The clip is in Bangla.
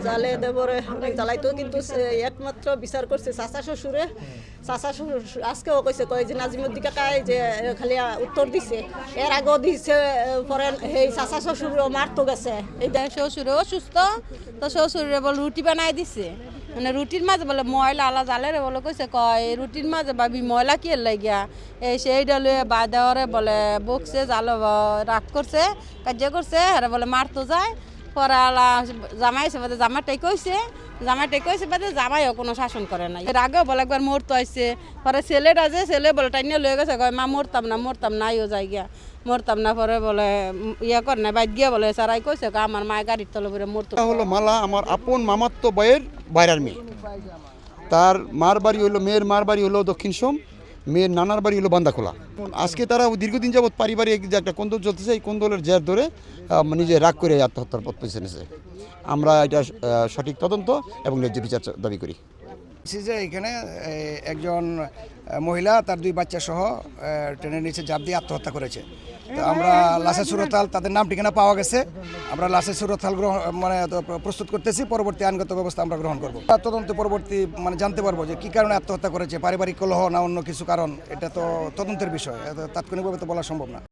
জালে দেবরে অনেক জ্বালাইতো, কিন্তু একমাত্র বিচার করছে চাচা শ্বশুরে। চাচা শ্বশুর আজকেও কইছে, কয় যে নাজিমুদ্দিন কাকাই যে খালি উত্তর দিছে, এর আগেও দিছে, পরে সেই চাচা শ্বশুরও মারতো গেছে। এই শ্বশুরে অসুস্থ, তো শ্বশুরে বলে রুটি বানাই দিছে, মানে রুটির মাঝে বলে ময়লা আলা জালের বলে কইছে, কয় রুটির মাঝে ভাবি ময়লা কি লাগিয়া এই সেইটা লুয়ে বা দেওয়ারে বলে বকছে, জালো রাগ করছে, কার্য করছে, হ্যাঁ বলে মারতো যায়। পরে আলা জামাই এসে বাদে জামাইটাই কইছে বাদে জামাইও কোনো শাসন করে নাই। এর আগেও বলে একবার মরতো আসছে, পরে ছেলেটা যে ছেলে বলে টাইনিয়ে লয়ে গেছে, কয় মা মরতাম না ইও যাই গিয়া মরতাম না। পরে বলে ইয়ে করে না বাইক গিয়া বলে সারাই কইছে আমার মায়ের গাড়ির তলে পরে মরতো। হলো মালা আমার আপন মামাত্ম বয়ের বাইরের মেয়ে, তার মার বাড়ি হলো, মেয়ের মার বাড়ি হলো দক্ষিণ সোম, মেয়ের নানার বাড়ি হলো বান্দাখোলা। আজকে তারা দীর্ঘদিন যাবৎ পারিবারিক যে একটা কোন্দল চলতেছে, এই কোন্দলের জের ধরে নিজে রাগ করে আত্মহত্যার পথ বেছে নিয়েছে। আমরা এটা সঠিক তদন্ত এবং ন্যায্য বিচার দাবি করি। যে এখানে একজন মহিলা তার 2 বাচ্চা সহ ট্রেনের নিচে ঝাঁপ দিয়ে আত্মহত্যা করেছে। তো আমরা লাশের সুরতাল, তাদের নাম ঠিকানা পাওয়া গেছে, আমরা লাশের সুরতাল প্রস্তুত করতেছি। পরবর্তী আইনগত ব্যবস্থা আমরা গ্রহণ করব। তদন্তে পরবর্তী জানতে পারবো যে কী কারণে আত্মহত্যা করেছে, পারিবারিক কলহ না অন্য কিছু কারণ, এটা তো তদন্তের বিষয়, তাৎক্ষণিকভাবে তো বলা সম্ভব না।